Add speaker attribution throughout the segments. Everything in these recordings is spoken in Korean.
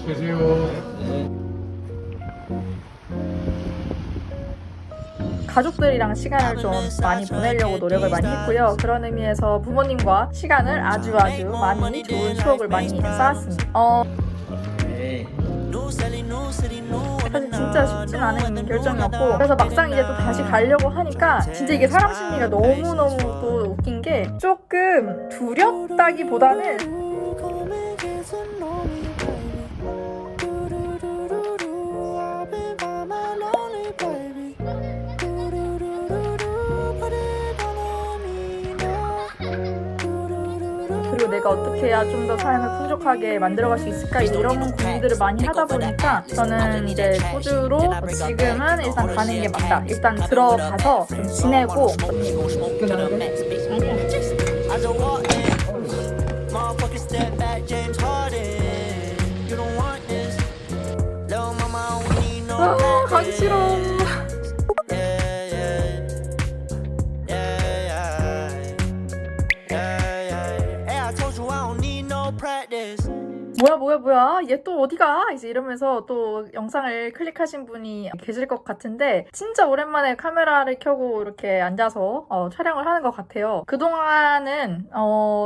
Speaker 1: 계세요.
Speaker 2: 가족들이랑 시간을 좀 많이 보내려고 노력을 많이 했고요. 그런 의미에서 부모님과 시간을 아주 많이 좋은 추억을 많이 쌓았습니다. 사실 진짜 쉽진 않은 결정이었고, 그래서 막상 이제 또 다시 가려고 하니까 진짜 이게 사람 심리가 너무너무 또 웃긴 게 조금 두렵다기보다는 그리고 내가 어떻게 해야 좀 더 삶을 풍족하게 만들어갈 수 있을까 이런 고민들을 많이 하다 보니까 저는 이제 호주로 지금은 일단 가는 게 맞다. 일단 들어가서 좀 지내고 가기 싫어. 뭐야 얘 또 어디가 이제 이러면서 또 영상을 클릭하신 분이 계실 것 같은데, 진짜 오랜만에 카메라를 켜고 이렇게 앉아서 촬영을 하는 것 같아요. 그동안은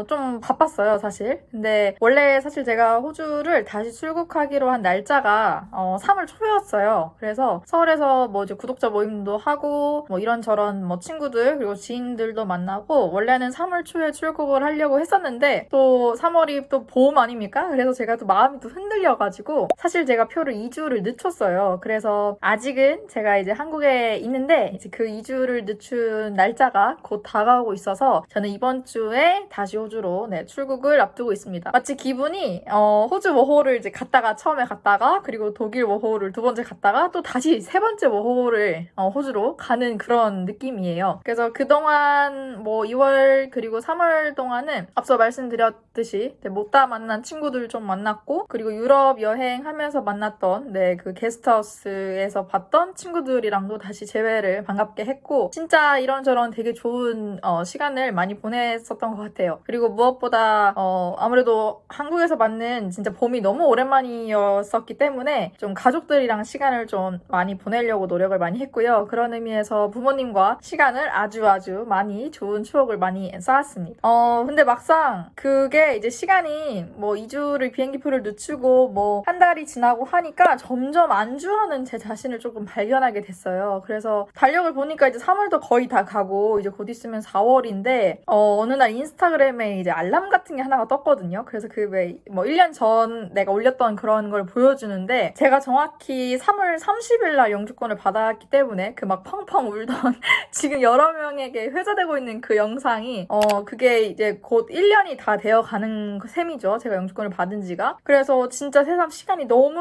Speaker 2: 좀 바빴어요 사실. 근데 원래 사실 제가 호주를 다시 출국하기로 한 날짜가 3월 초였어요. 그래서 서울에서 뭐 이제 구독자 모임도 하고 뭐 이런저런 뭐 친구들 그리고 지인들도 만나고 원래는 3월 초에 출국을 하려고 했었는데, 또 3월이 또 봄 아닙니까? 그래서 제가 또 마음이 또 흔들려가지고 사실 제가 표를 2주를 늦췄어요. 그래서 아직은 제가 이제 한국에 있는데 이제 그 2주를 늦춘 날짜가 곧 다가오고 있어서 저는 이번 주에 다시 호주로 출국을 앞두고 있습니다. 마치 기분이 호주 워홀을 이제 처음에 갔다가 그리고 독일 워홀을 두 번째 갔다가 또 다시 세 번째 워홀을 호주로 가는 그런 느낌이에요. 그래서 그동안 뭐 2월 그리고 3월 동안은 앞서 말씀드렸듯이 못다 만난 친구들 좀 만났고, 그리고 유럽 여행하면서 만났던 그 게스트하우스에서 봤던 친구들이랑도 다시 재회를 반갑게 했고, 진짜 이런저런 되게 좋은 시간을 많이 보냈었던 것 같아요. 그리고 무엇보다 아무래도 한국에서 맞는 진짜 봄이 너무 오랜만이었었기 때문에 좀 가족들이랑 시간을 좀 많이 보내려고 노력을 많이 했고요. 그런 의미에서 부모님과 시간을 아주 많이 좋은 추억을 많이 쌓았습니다. 근데 막상 그게 이제 시간이 뭐 2주를 비행기표를 늦추고 뭐 한 달이 지나고 하니까 점점 안주하는 제 자신을 조금 발견하게 됐어요. 그래서 달력을 보니까 이제 3월도 거의 다 가고 이제 곧 있으면 4월인데 어느 날 인스타그램에 이제 알람 같은 게 하나가 떴거든요. 그래서 그 왜 뭐 1년 전 내가 올렸던 그런 걸 보여주는데, 제가 정확히 3월 30일 날 영주권을 받았기 때문에 그 막 펑펑 울던 지금 여러 명에게 회자되고 있는 그 영상이 그게 이제 곧 1년이 다 되어 가는 셈이죠. 제가 영주권을 받은 지가. 그래서 진짜 세상 시간이 너무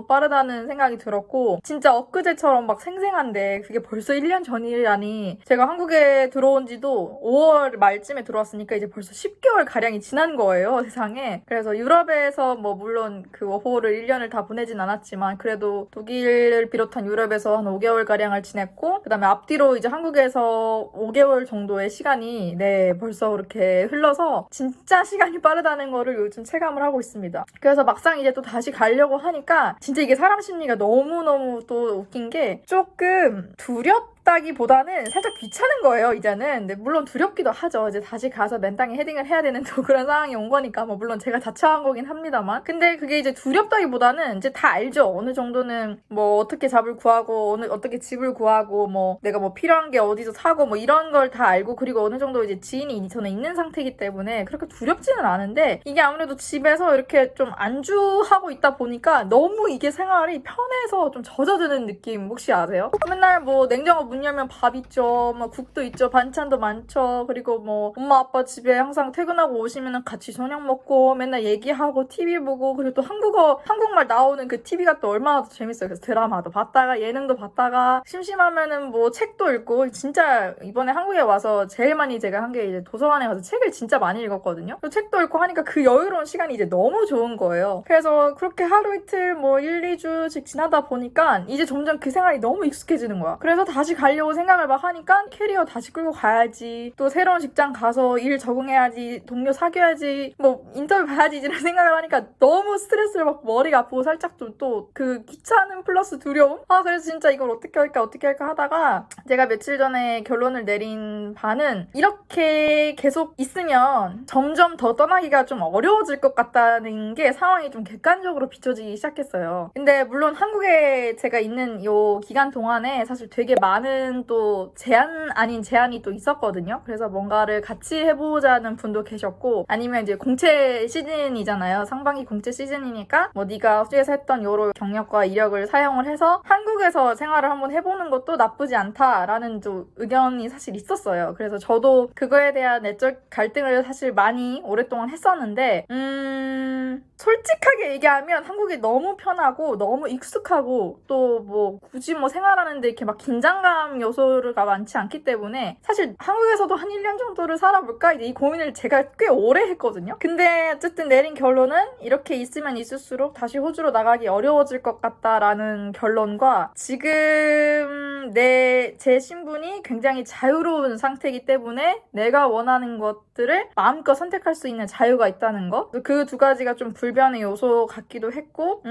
Speaker 2: 빠르다는 생각이 들었고, 진짜 엊그제처럼 막 생생한데 그게 벌써 1년 전이라니. 제가 한국에 들어온 지도 5월 말쯤에 들어왔으니까 이제 벌써 10개월 가량이 지난 거예요, 세상에. 그래서 유럽에서 뭐 물론 그 워홀을 1년을 다 보내진 않았지만 그래도 독일을 비롯한 유럽에서 한 5개월 가량을 지냈고, 그다음에 앞뒤로 이제 한국에서 5개월 정도의 시간이 벌써 그렇게 흘러서 진짜 시간이 빠르다는 거를 요즘 체감을 하고 있습니다. 그래서 막상 이제 또 다시 가려고 하니까 진짜 이게 사람 심리가 너무너무 또 웃긴 게 조금 두렵다기보다는 살짝 귀찮은 거예요, 이제는. 근데 물론 두렵기도 하죠. 이제 다시 가서 맨땅에 헤딩을 해야 되는 또 그런 상황이 온 거니까, 뭐 물론 제가 자처한 거긴 합니다만. 근데 그게 이제 두렵다기보다는 이제 다 알죠. 어느 정도는 뭐 어떻게 잡을 구하고 어떻게 집을 구하고 뭐 내가 뭐 필요한 게 어디서 사고 뭐 이런 걸 다 알고, 그리고 어느 정도 이제 지인이 저는 있는 상태이기 때문에 그렇게 두렵지는 않은데, 이게 아무래도 집에서 이렇게 좀 안주하고 있다 보니까 너무 이게 생활이 편해서 좀 젖어드는 느낌 혹시 아세요? 맨날 뭐 냉장고 문 열면 밥 있죠, 뭐 국도 있죠, 반찬도 많죠. 그리고 뭐 엄마 아빠 집에 항상 퇴근하고 오시면 같이 저녁 먹고 맨날 얘기하고 TV 보고, 그리고 또 한국말 나오는 그 TV가 또 얼마나 더 재밌어요. 그래서 드라마도 봤다가 예능도 봤다가 심심하면은 뭐 책도 읽고. 진짜 이번에 한국에 와서 제일 많이 제가 한 게 이제 도서관에 가서 책을 진짜 많이 읽었거든요. 또 책도 읽고 하니까 그 여유로운 시간이 이제 너무 좋은 거예요. 그래서 그렇게 하루 이틀 뭐 1, 2주씩 지나다 보니까 이제 점점 그 생활이 너무 익숙해지는 거야. 그래서 다시 가려고 생각을 막 하니까 캐리어 다시 끌고 가야지, 또 새로운 직장 가서 일 적응해야지, 동료 사귀어야지, 뭐 인터뷰 봐야지 이런 생각을 하니까 너무 스트레스를 받고 머리가 아프고 살짝 좀 또 그 귀찮음 플러스 두려움? 그래서 진짜 이걸 어떻게 할까 하다가 제가 며칠 전에 결론을 내린 바는 이렇게 계속 있으면 점점 더 떠나기가 좀 어려워질 것 같다는 게 상황이 좀 객관적으로 비춰지기 시작했어요. 근데 물론 한국에 제가 있는 요 기간 동안에 사실 되게 많은 또 제한 아닌 제한이 또 있었거든요. 그래서 뭔가를 같이 해보자는 분도 계셨고, 아니면 이제 공채 시즌이잖아요. 상반기 공채 시즌이니까 뭐 네가 호주에서 했던 요런 경력과 이력을 사용을 해서 한국에서 생활을 한번 해보는 것도 나쁘지 않다라는 좀 의견이 사실 있었어요. 그래서 저도 그거에 대한 내적 갈등을 사실 많이 오랫동안 했었는데 솔직하게 얘기하면 한국이 너무 편하고 너무 익숙하고 또 뭐 굳이 뭐 생활하는데 이렇게 막 긴장감 요소가 많지 않기 때문에 사실 한국에서도 한 1년 정도를 살아볼까 이제 이 고민을 제가 꽤 오래 했거든요. 근데 어쨌든 내린 결론은 이렇게 있으면 있을수록 다시 호주로 나가기 어려워질 것 같다라는 결론과, 지금 제 신분이 굉장히 자유로운 상태이기 때문에 내가 원하는 것들을 마음껏 선택할 수 있는 자유가 있다는 거, 그 두 가지가 좀 불변의 요소 같기도 했고,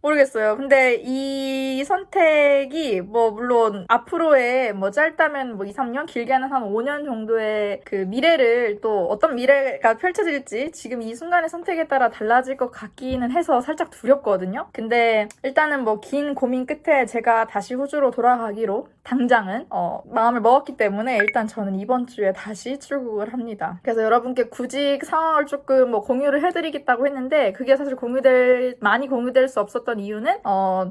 Speaker 2: 모르겠어요. 근데 이 선택이 뭐 물론 앞으로의 뭐 짧다면 뭐 2, 3년, 길게는 한 5년 정도의 그 미래를, 또 어떤 미래가 펼쳐질지 지금 이 순간의 선택에 따라 달라질 것 같기는 해서 살짝 두렵거든요. 근데 일단은 뭐 긴 고민 끝에 제가 다시 호주로 돌아가기로 당장은 마음을 먹었기 때문에 일단 저는 이번 주에 다시 출국을 합니다. 그래서 여러분께 굳이 상황을 조금 뭐 공유를 해드리겠다고 했는데, 그게 사실 많이 공유될 수 없었던 이유는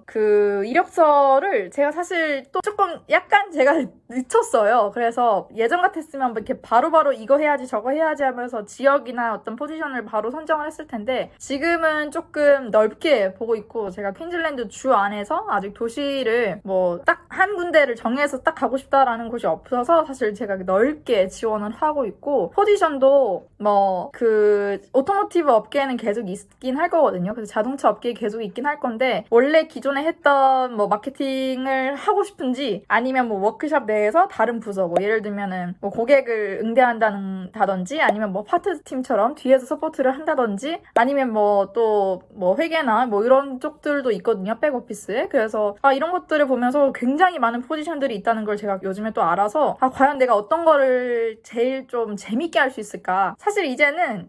Speaker 2: 그 이력서를 제가 사실 또 조금 약간 제가 늦췄어요. 그래서 예전 같았으면 뭐 이렇게 바로바로 이거 해야지 저거 해야지 하면서 지역이나 어떤 포지션을 바로 선정을 했을 텐데, 지금은 조금 넓게 보고 있고, 제가 퀸즐랜드 주 안에서 아직 도시를 뭐 딱 한 군데를 정해서 딱 가고 싶다라는 곳이 없어서 사실 제가 넓게 지원을 하고 있고, 포지션도 뭐 그 오토모티브 업계에는 계속 있긴 할 거거든요. 그래서 자동차 업계에 계속 있긴 할 건데, 원래 기존에 했던 뭐 마케팅을 하고 싶은지, 아니면 뭐 워크숍 내에서 다른 부서, 뭐 예를 들면은 뭐 고객을 응대한다든지, 아니면 뭐 파트팀처럼 뒤에서 서포트를 한다든지, 아니면 뭐 또 뭐 회계나 뭐 이런 쪽들도 있거든요, 백오피스에. 그래서 이런 것들을 보면서 굉장히 많은 포지션들이 있다는 걸 제가 요즘에 또 알아서 과연 내가 어떤 거를 제일 좀 재밌게 할 수 있을까. 사실 이제는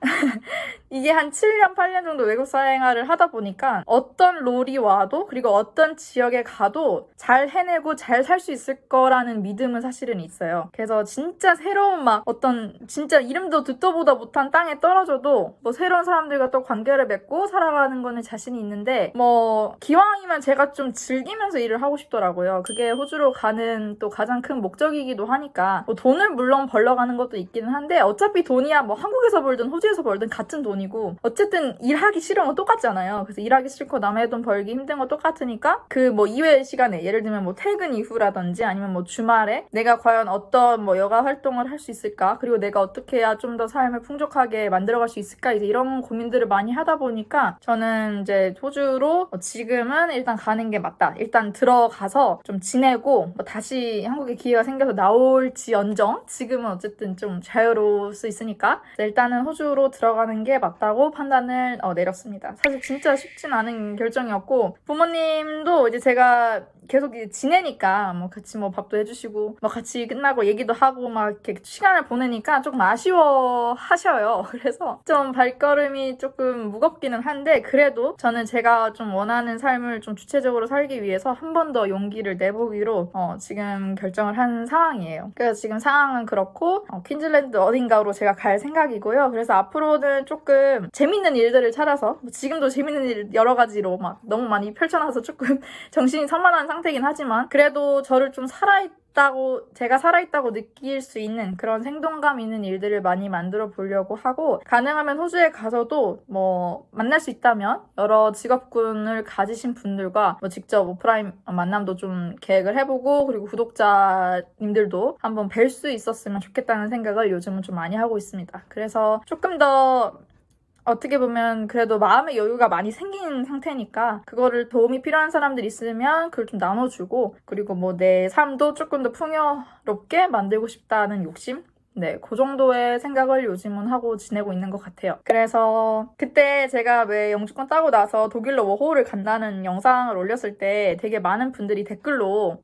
Speaker 2: 이게 한 7년, 8년 정도 외국 생활을 하다 보니까 어떤 롤이 와도, 그리고 어떤 지역에 가도 잘 해내고 잘 살 수 있을 거라는 믿음은 사실은 있어요. 그래서 진짜 새로운 막 어떤 진짜 이름도 듣도 보다 못한 땅에 떨어져도 뭐 새로운 사람들과 또 관계를 맺고 살아가는 거는 자신이 있는데, 뭐 기왕이면 제가 좀 즐기면서 일을 하고 싶더라고요. 그게 호주로 가는 또 가장 큰 목적이기도 하니까, 뭐 돈을 물론 벌러 가는 것도 있기는 한데, 어차피 돈이야 뭐 한국에서 벌든 호주에서 벌든 같은 돈이고, 어쨌든 일하기 싫은 건 똑같잖아요. 그래서 일하기 싫고 남의 돈 벌기 힘든 건 똑같으니까, 그 뭐 이외의 시간에 예를 들면 뭐 퇴근 이후라든지 아니면 뭐 주말에 내가 과연 어떤 뭐 여가 활동을 할 수 있을까, 그리고 내가 어떻게 해야 좀 더 삶을 풍족하게 만들어갈 수 있을까, 이제 이런 고민들을 많이 하다 보니까 저는 이제 호주로 지금은 일단 가는 게 맞다. 일단 들어가서 좀 지내고 뭐 다시 한국에 기회가 생겨서 나올지언정 지금은 어쨌든 좀 자유로울 수 있으니까 일단은 호주로 들어가는 게 맞다고 판단을 내렸습니다. 사실 진짜 쉽진 않은 결정이었고, 부모님도 이제 제가 계속 이제 지내니까 뭐 같이 뭐 밥도 해주시고 뭐 같이 끝나고 얘기도 하고 막 이렇게 시간을 보내니까 조금 아쉬워하셔요. 그래서 좀 발걸음이 조금 무겁기는 한데, 그래도 저는 제가 좀 원하는 삶을 좀 주체적으로 살기 위해서 한 번 더 용기를 내보기로 지금 결정을 한 상황이에요. 그래서 지금 상황은 그렇고 퀸즐랜드 어딘가로 제가 갈 생각이고요. 그래서 앞으로는 조금 재밌는 일들을 찾아서, 지금도 재밌는 일 여러 가지로 막 너무 많이 펼쳐놔서 조금 정신이 산만한 상태긴 하지만, 그래도 저를 좀 제가 살아있다고 느낄 수 있는 그런 생동감 있는 일들을 많이 만들어 보려고 하고, 가능하면 호주에 가서도 뭐 만날 수 있다면 여러 직업군을 가지신 분들과 뭐 직접 오프라인 만남도 좀 계획을 해보고, 그리고 구독자님들도 한번 뵐 수 있었으면 좋겠다는 생각을 요즘은 좀 많이 하고 있습니다. 그래서 조금 더 어떻게 보면 그래도 마음의 여유가 많이 생긴 상태니까 그거를 도움이 필요한 사람들 있으면 그걸 좀 나눠주고, 그리고 뭐 내 삶도 조금 더 풍요롭게 만들고 싶다는 욕심? 네, 그 정도의 생각을 요즘은 하고 지내고 있는 것 같아요. 그래서 그때 제가 왜 영주권 따고 나서 독일로 워홀을 간다는 영상을 올렸을 때 되게 많은 분들이 댓글로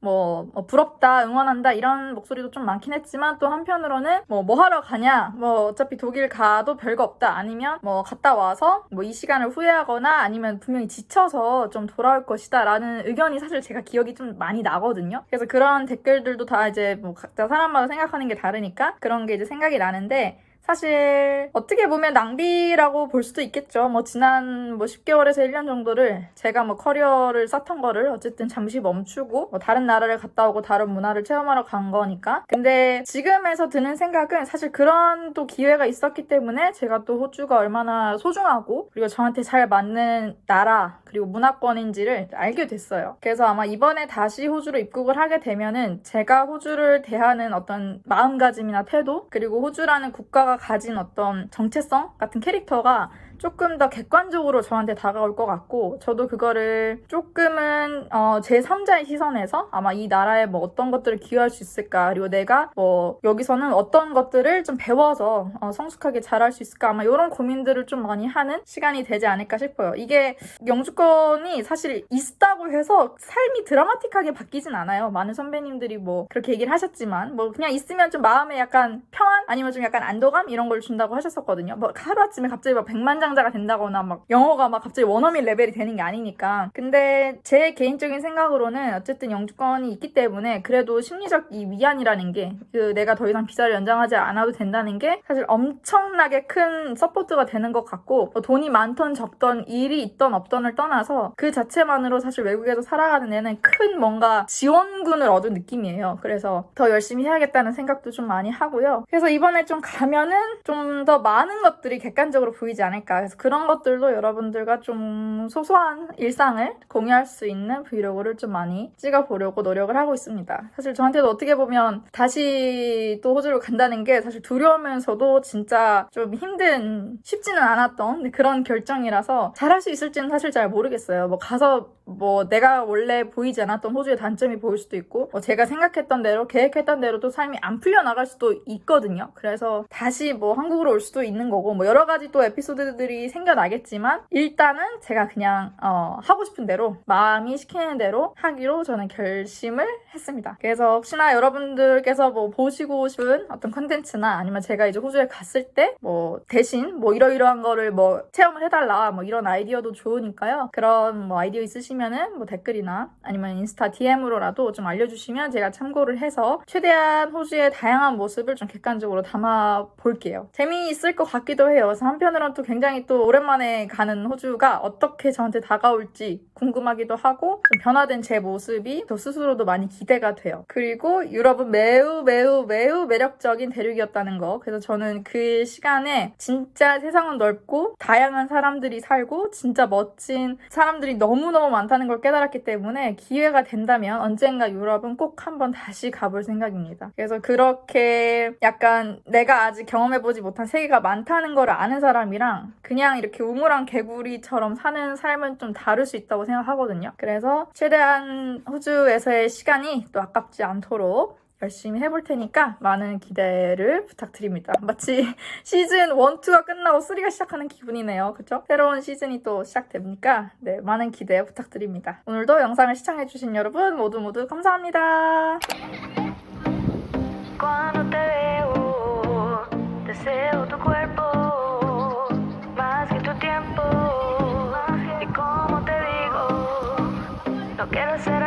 Speaker 2: 부럽다, 응원한다 이런 목소리도 좀 많긴 했지만, 또 한편으로는 뭐 하러 가냐, 어차피 독일 가도 별거 없다, 아니면 갔다 와서 이 시간을 후회하거나 아니면 분명히 지쳐서 좀 돌아올 것이다 라는 의견이 사실 제가 기억이 좀 많이 나거든요. 그래서 그런 댓글들도 다 이제 각자 사람마다 생각하는 게 다르니까 그런 게 이제 생각이 나는데, 사실 어떻게 보면 낭비라고 볼 수도 있겠죠. 지난 10개월에서 1년 정도를 제가 커리어를 쌓던 거를 어쨌든 잠시 멈추고 다른 나라를 갔다 오고 다른 문화를 체험하러 간 거니까. 근데 지금에서 드는 생각은 사실 그런 또 기회가 있었기 때문에 제가 또 호주가 얼마나 소중하고 그리고 저한테 잘 맞는 나라 그리고 문화권인지를 알게 됐어요. 그래서 아마 이번에 다시 호주로 입국을 하게 되면은 제가 호주를 대하는 어떤 마음가짐이나 태도, 그리고 호주라는 국가가 가진 어떤 정체성 같은 캐릭터가 조금 더 객관적으로 저한테 다가올 것 같고, 저도 그거를 조금은 제3자의 시선에서 아마 이 나라에 어떤 것들을 기여할 수 있을까, 그리고 내가 여기서는 어떤 것들을 좀 배워서 성숙하게 잘할 수 있을까, 아마 이런 고민들을 좀 많이 하는 시간이 되지 않을까 싶어요. 이게 영주권이 사실 있다고 해서 삶이 드라마틱하게 바뀌진 않아요. 많은 선배님들이 그렇게 얘기를 하셨지만 그냥 있으면 좀 마음에 약간 평안, 아니면 좀 약간 안도감 이런 걸 준다고 하셨었거든요. 하루아침에 갑자기 100만장자가 된다거나 영어가 갑자기 원어민 레벨이 되는 게 아니니까. 근데 제 개인적인 생각으로는 어쨌든 영주권이 있기 때문에 그래도 심리적 이 위안이라는 게, 내가 더 이상 비자를 연장하지 않아도 된다는 게 사실 엄청나게 큰 서포트가 되는 것 같고, 돈이 많던 적던, 일이 있던 없던을 떠나서 그 자체만으로 사실 외국에서 살아가는 애는 큰 뭔가 지원군을 얻은 느낌이에요. 그래서 더 열심히 해야겠다는 생각도 좀 많이 하고요. 그래서 이번에 좀 가면은 좀 더 많은 것들이 객관적으로 보이지 않을까. 그래서 그런 것들도 여러분들과 좀 소소한 일상을 공유할 수 있는 브이로그를 좀 많이 찍어보려고 노력을 하고 있습니다. 사실 저한테도 어떻게 보면 다시 또 호주로 간다는 게 사실 두려우면서도 진짜 좀 쉽지는 않았던 그런 결정이라서 잘할 수 있을지는 사실 잘 모르겠어요. 가서 내가 원래 보이지 않았던 호주의 단점이 보일 수도 있고, 제가 생각했던 대로 계획했던 대로 또 삶이 안 풀려나갈 수도 있거든요. 그래서 다시 한국으로 올 수도 있는 거고, 여러 가지 또 에피소드들이 생겨나겠지만, 일단은 제가 그냥 하고 싶은 대로, 마음이 시키는 대로 하기로 저는 결심을 했습니다. 그래서 혹시나 여러분들께서 보시고 싶은 어떤 컨텐츠나 아니면 제가 이제 호주에 갔을 때 대신 이러이러한 거를 체험을 해달라 이런 아이디어도 좋으니까요. 그런 아이디어 있으시면은 댓글이나 아니면 인스타 DM으로라도 좀 알려주시면 제가 참고를 해서 최대한 호주의 다양한 모습을 좀 객관적으로 담아 볼게요. 재미있을 것 같기도 해요. 그래서 한편으로는 또 굉장히 또 오랜만에 가는 호주가 어떻게 저한테 다가올지 궁금하기도 하고, 좀 변화된 제 모습이 저 스스로도 많이 기대가 돼요. 그리고 유럽은 매우 매우 매우 매력적인 대륙이었다는 거. 그래서 저는 그 시간에 진짜 세상은 넓고 다양한 사람들이 살고 진짜 멋진 사람들이 너무너무 많다는 걸 깨달았기 때문에 기회가 된다면 언젠가 유럽은 꼭 한번 다시 가볼 생각입니다. 그래서 그렇게 약간 내가 아직 경험해보지 못한 세계가 많다는 걸 아는 사람이랑 그냥 이렇게 우물안 개구리처럼 사는 삶은 좀 다를 수 있다고 생각하거든요. 그래서 최대한 호주에서의 시간이 또 아깝지 않도록 열심히 해볼 테니까 많은 기대를 부탁드립니다. 마치 시즌 1, 2가 끝나고 3가 시작하는 기분이네요. 그쵸? 새로운 시즌이 또 시작되니까 많은 기대 부탁드립니다. 오늘도 영상을 시청해주신 여러분 모두 감사합니다. Cuando te veo, deseo tu cuerpo, más que tu tiempo, y como te digo, no quiero ser